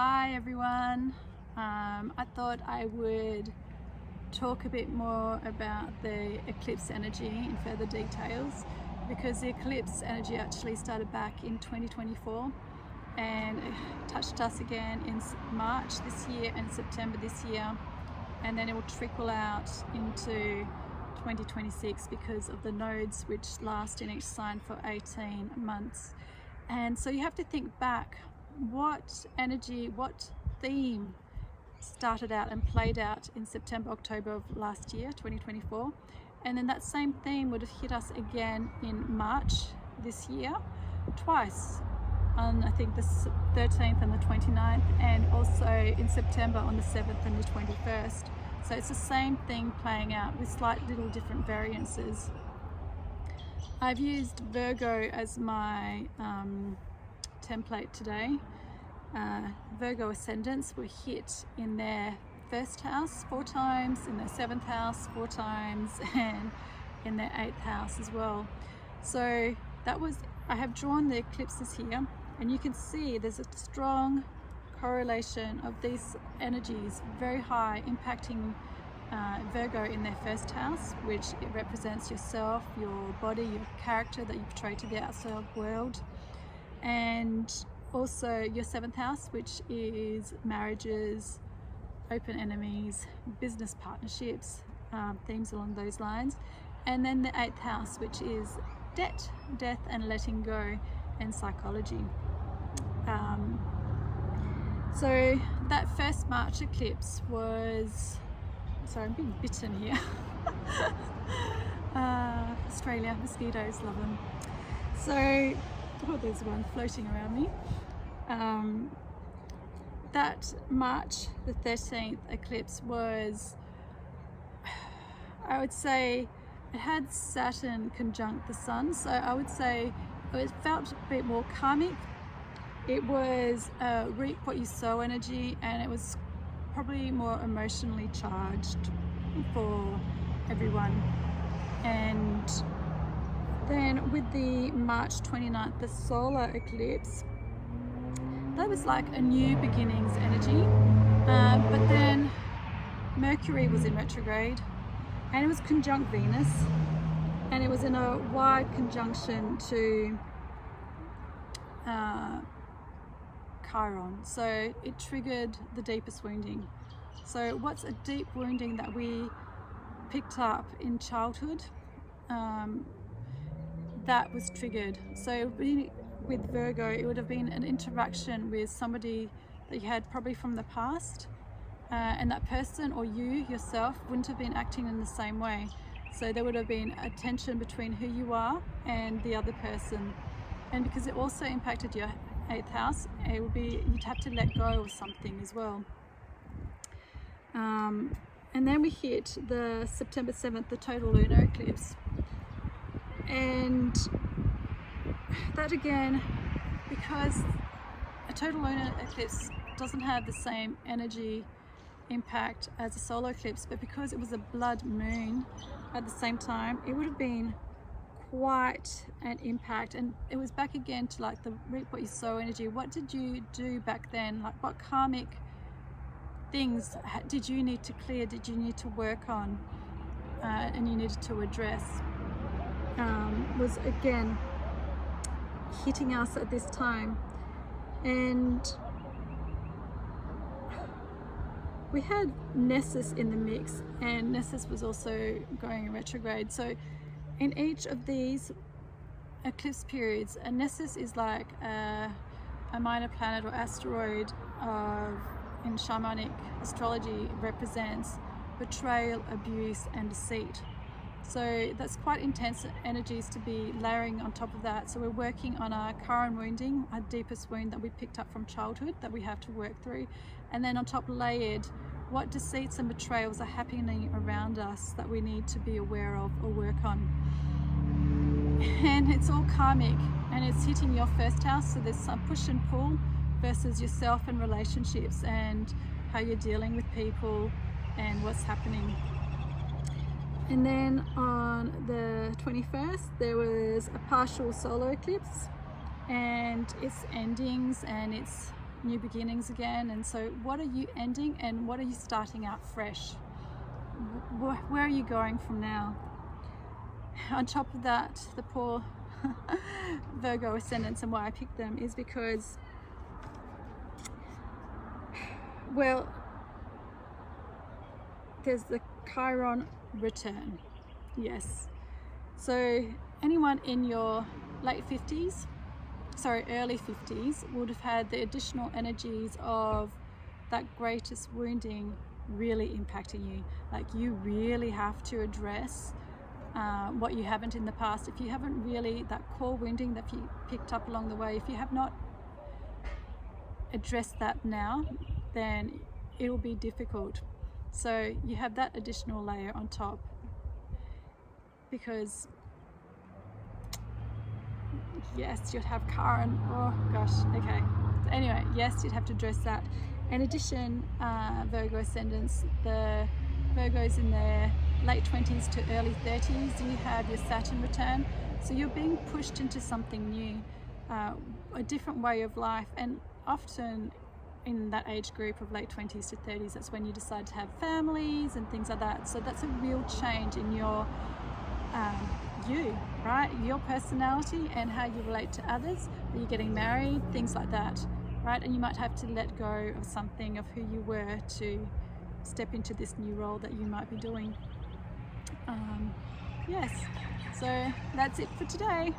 Hi everyone. I thought I would talk a bit more about the eclipse energy in further details, because the eclipse energy actually started back in 2024 and it touched us again in March this year and September this year, and then it will trickle out into 2026 because of the nodes which last in each sign for 18 months. And so you have to think back, what energy, what theme started out and played out in September, October of last year, 2024, and then that same theme would have hit us again in March this year, twice, on I think the 13th and the 29th, and also in September on the 7th and the 21st. So it's the same thing playing out with slight little different variances. I've used Virgo as my template today. Virgo ascendants were hit in their first house 4 times, in their 7th house 4 times, and in their 8th house as well. So that was, I have drawn the eclipses here, and you can see there's a strong correlation of these energies, very high, impacting Virgo in their first house, which it represents yourself, your body, your character that you portray to the outside world, and also your 7th house, which is marriages, open enemies, business partnerships, themes along those lines, and then the 8th house, which is death and letting go, and psychology. So that first March eclipse was, sorry, I'm being bitten here. Australia, mosquitoes, love them. So, oh, there's one floating around me. That March the 13th eclipse was, I would say, it had Saturn conjunct the Sun, so I would say it felt a bit more karmic. It was reap what you sow energy, and it was probably more emotionally charged for everyone. And then with the March 29th, the solar eclipse, that was like a new beginnings energy, but then Mercury was in retrograde, and it was conjunct Venus, and it was in a wide conjunction to Chiron, so it triggered the deepest wounding. So what's a deep wounding that we picked up in childhood, that was triggered. So with Virgo, it would have been an interaction with somebody that you had probably from the past, and that person or you yourself wouldn't have been acting in the same way. So there would have been a tension between who you are and the other person. And because it also impacted your 8th house, it would be, you'd have to let go of something as well. And then we hit the September 7th, the total lunar eclipse. And that again, because a total lunar eclipse doesn't have the same energy impact as a solar eclipse, but because it was a blood moon at the same time, it would have been quite an impact. And it was back again to like the reap what you sow energy. What did you do back then? Like, what karmic things did you need to clear, did you need to work on, and you needed to address? Was again hitting us at this time. And we had Nessus in the mix, and Nessus was also going in retrograde. So in each of these eclipse periods, a Nessus is like a minor planet or asteroid in shamanic astrology, represents betrayal, abuse, and deceit. So that's quite intense energies to be layering on top of that. So we're working on our Chiron wounding, our deepest wound that we picked up from childhood that we have to work through. And then on top layered, what deceits and betrayals are happening around us that we need to be aware of or work on. And it's all karmic, and it's hitting your first house. So there's some push and pull versus yourself and relationships, and how you're dealing with people and what's happening. And then on the 21st, there was a partial solar eclipse, and its endings and its new beginnings again. And so what are you ending and what are you starting out fresh? Where are you going from now? On top of that, the poor Virgo ascendants, and why I picked them is because, well, there's the Chiron return. Yes. So anyone in your early 50s would have had the additional energies of that greatest wounding really impacting you. Like, you really have to address what you haven't in the past. If you haven't really, that core wounding that you picked up along the way, if you have not addressed that now, then it will be difficult. So you have that additional layer on top, because yes, you'd have Chiron. Oh gosh, okay. So anyway, yes, you'd have to address that. In addition, Virgo ascendants, the Virgos in their late 20s to early 30s, you have your Saturn return. So you're being pushed into something new, a different way of life. And often in that age group of late 20s to 30s, that's when you decide to have families and things like that. So that's a real change in your right? Your personality and how you relate to others. Are you getting married? Things like that, right? And you might have to let go of something of who you were to step into this new role that you might be doing. Yes, so that's it for today.